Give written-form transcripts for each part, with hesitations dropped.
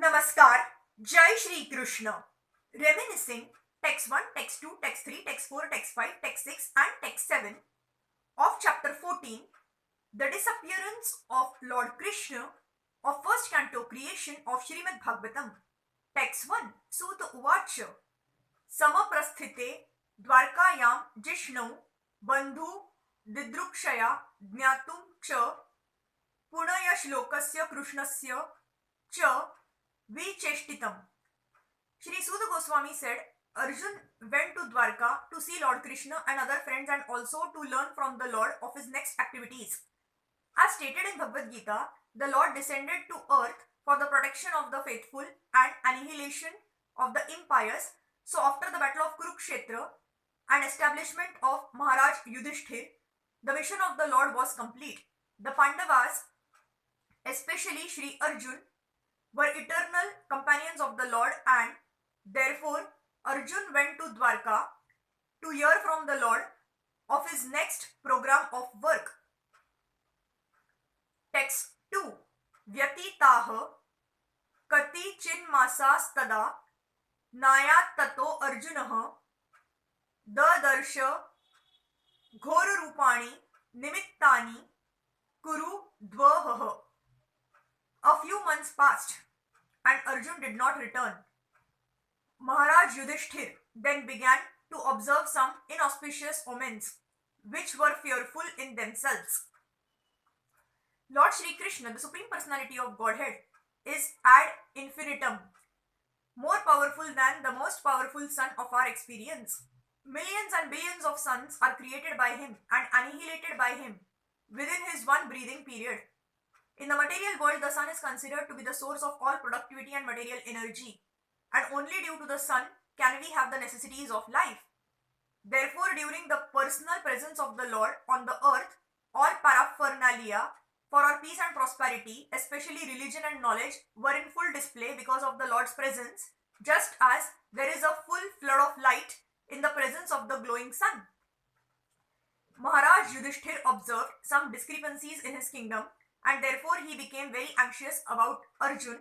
Namaskar, Jai Shri Krishna. Reminiscing text 1, text 2, text 3, text 4, text 5, text 6 and text 7 of chapter 14, The Disappearance of Lord Krishna of first canto creation of Srimad Bhagavatam. Text 1, Sut Uvacha Samaprasthite Dwarkayam Jishnu Bandhu Didrukshaya Jnatum Cha Punaya Shlokasya Krishnasya Cha Vicheshtitam. Shri Suda Goswami said, Arjun went to Dwarka to see Lord Krishna and other friends and also to learn from the Lord of his next activities. As stated in Bhagavad Gita, the Lord descended to earth for the protection of the faithful and annihilation of the impious. So after the battle of Kurukshetra and establishment of Maharaj Yudhishthir, the mission of the Lord was complete. The Pandavas, especially Shri Arjun, were eternal companions of the Lord, and therefore Arjun went to Dwarka to hear from the Lord of his next program of work. Text 2. Vyatitaha Kati Chinmasastada Nayat Tato Arjunaha Dadarsha Ghor Rupani Nimittani Kuru Dvahaha. A few months passed and Arjun did not return. Maharaj Yudhishthir then began to observe some inauspicious omens which were fearful in themselves. Lord Shri Krishna, the Supreme Personality of Godhead, is ad infinitum, more powerful than the most powerful sun of our experience. Millions and billions of suns are created by him and annihilated by him within his one breathing period. In the material world, the sun is considered to be the source of all productivity and material energy, and only due to the sun can we have the necessities of life. Therefore, during the personal presence of the Lord on the earth, all paraphernalia for our peace and prosperity, especially religion and knowledge, were in full display because of the Lord's presence, just as there is a full flood of light in the presence of the glowing sun. Maharaj Yudhishthir observed some discrepancies in his kingdom, and therefore he became very anxious about Arjun,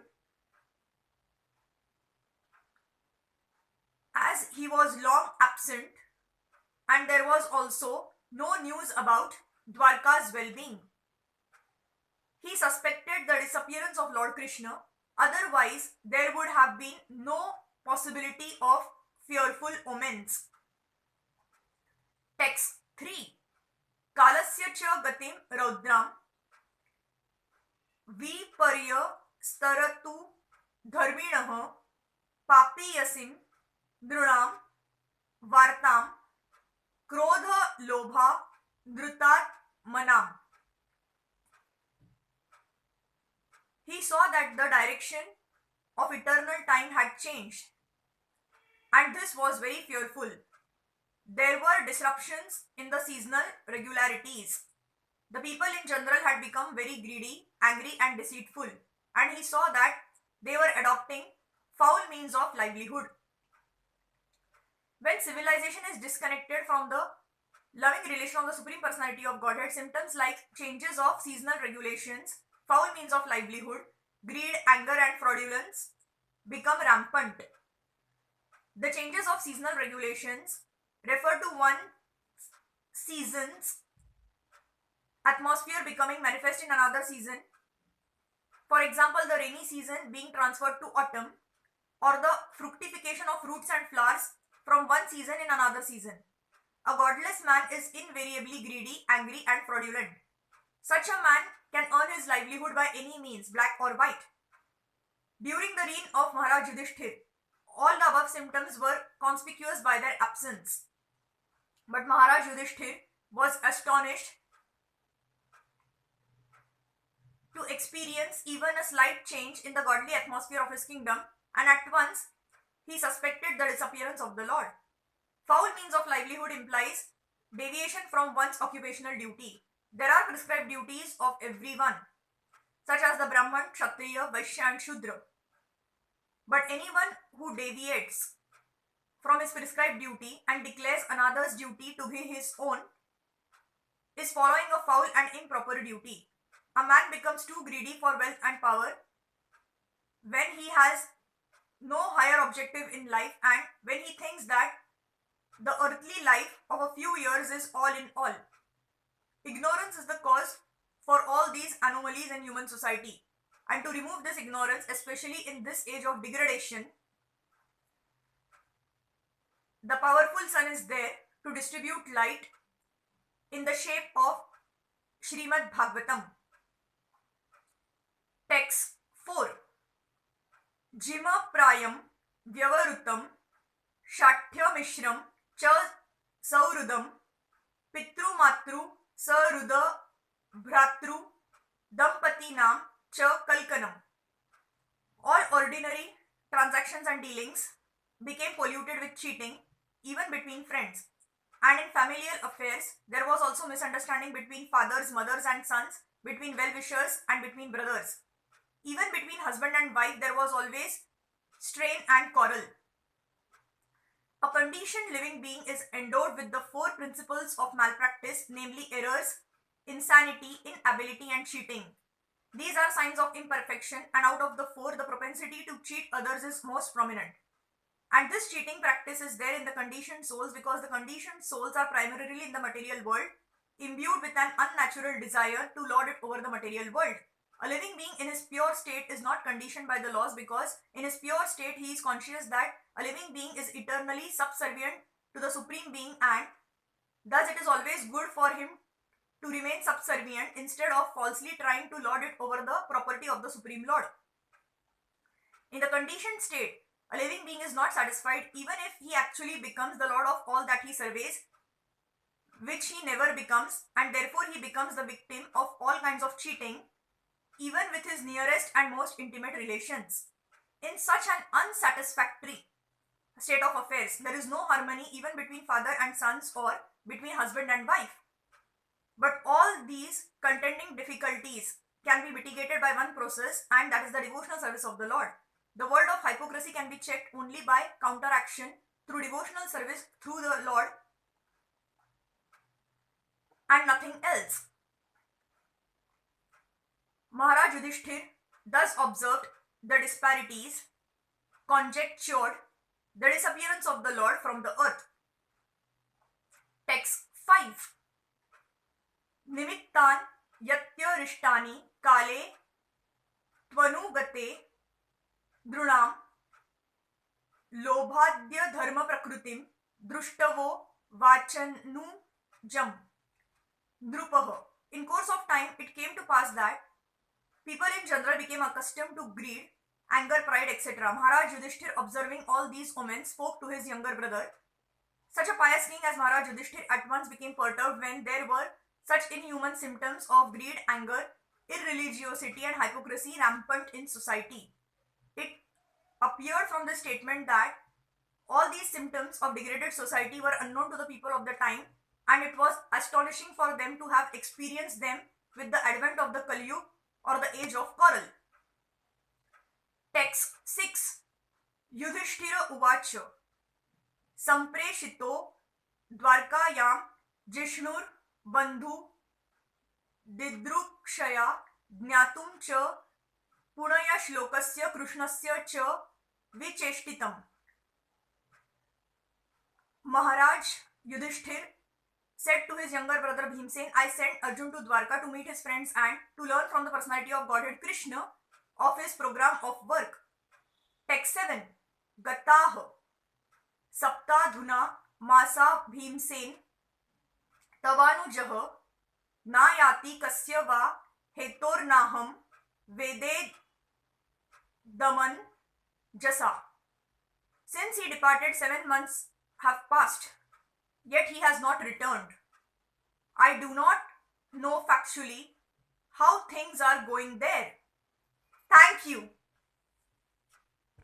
as he was long absent and there was also no news about Dwarka's well-being. He suspected the disappearance of Lord Krishna, otherwise there would have been no possibility of fearful omens. Text 3. Kalasya cha gatim raudram Viparya staratu dharminah papiyasim drunam vartam krodha lobha dhrutat manam. He saw that the direction of eternal time had changed, and this was very fearful. There were disruptions in the seasonal regularities. The people in general had become very greedy, angry and deceitful, and he saw that they were adopting foul means of livelihood. When civilization is disconnected from the loving relation of the Supreme Personality of Godhead, symptoms like changes of seasonal regulations, foul means of livelihood, greed, anger and fraudulence become rampant. The changes of seasonal regulations refer to one season's atmosphere becoming manifest in another season. For example, the rainy season being transferred to autumn, or the fructification of fruits and flowers from one season in another season. A godless man is invariably greedy, angry and fraudulent. Such a man can earn his livelihood by any means, black or white. During the reign of Maharaj Yudhishthir, all the above symptoms were conspicuous by their absence. But Maharaj Yudhishthir was astonished to experience even a slight change in the godly atmosphere of his kingdom, and at once he suspected the disappearance of the Lord. Foul means of livelihood implies deviation from one's occupational duty. There are prescribed duties of everyone, such as the Brahman, Kshatriya, Vaishya and Shudra. But anyone who deviates from his prescribed duty and declares another's duty to be his own is following a foul and improper duty. A man becomes too greedy for wealth and power when he has no higher objective in life, and when he thinks that the earthly life of a few years is all in all. Ignorance is the cause for all these anomalies in human society. And to remove this ignorance, especially in this age of degradation, the powerful sun is there to distribute light in the shape of Srimad Bhagavatam. Text 4. Jima prayam vyavarutam shatya mishram cha saurudam pitru matru saruda bhratru dampatinam cha kalkanam. All ordinary transactions and dealings became polluted with cheating, even between friends. And in familial affairs, there was also misunderstanding between fathers, mothers and sons, between well-wishers and between brothers. Even between husband and wife, there was always strain and quarrel. A conditioned living being is endowed with the 4 principles of malpractice, namely errors, insanity, inability and cheating. These are signs of imperfection, and out of the 4, the propensity to cheat others is most prominent. And this cheating practice is there in the conditioned souls because the conditioned souls are primarily in the material world, imbued with an unnatural desire to lord it over the material world. A living being in his pure state is not conditioned by the laws because in his pure state he is conscious that a living being is eternally subservient to the Supreme Being, and thus it is always good for him to remain subservient instead of falsely trying to lord it over the property of the Supreme Lord. In the conditioned state, a living being is not satisfied even if he actually becomes the lord of all that he surveys, which he never becomes, and therefore he becomes the victim of all kinds of cheating, even with his nearest and most intimate relations. In such an unsatisfactory state of affairs, there is no harmony even between father and sons or between husband and wife. But all these contending difficulties can be mitigated by one process, and that is the devotional service of the Lord. The world of hypocrisy can be checked only by counteraction through devotional service through the Lord and nothing else. Maharaj Yudhishthir thus observed the disparities, conjectured the disappearance of the Lord from the earth. Text 5. Nimittan yatya rishtani kale tvanugate drunam lobhadya dharma prakrutim drushtavo vachanujam drupaha. In course of time, it came to pass that people in general became accustomed to greed, anger, pride, etc. Maharaj Yudhishthir, observing all these omens, spoke to his younger brother. Such a pious king as Maharaj Yudhishthir at once became perturbed when there were such inhuman symptoms of greed, anger, irreligiosity and hypocrisy rampant in society. It appeared from the statement that all these symptoms of degraded society were unknown to the people of the time, and it was astonishing for them to have experienced them with the advent of the Kali Yuga or the age of coral. Text 6. Yudhishthira uvacha sampreshito dwarkayam jishnur bandhu didrukshaya jnatum cha punaya shlokasya krishnasya cha vicheshtitam. Maharaj Yudhishthir said to his younger brother Bhimsen, I sent Arjun to Dwarka to meet his friends and to learn from the personality of Godhead Krishna of his program of work. Text 7. Gataha Saptadhuna Masa Bhimsen Tavanujah Nayati Kasya Va Hetornaham Vede Daman Jasa. Since he departed, 7 months have passed, yet he has not returned. I do not know factually how things are going there. Thank you.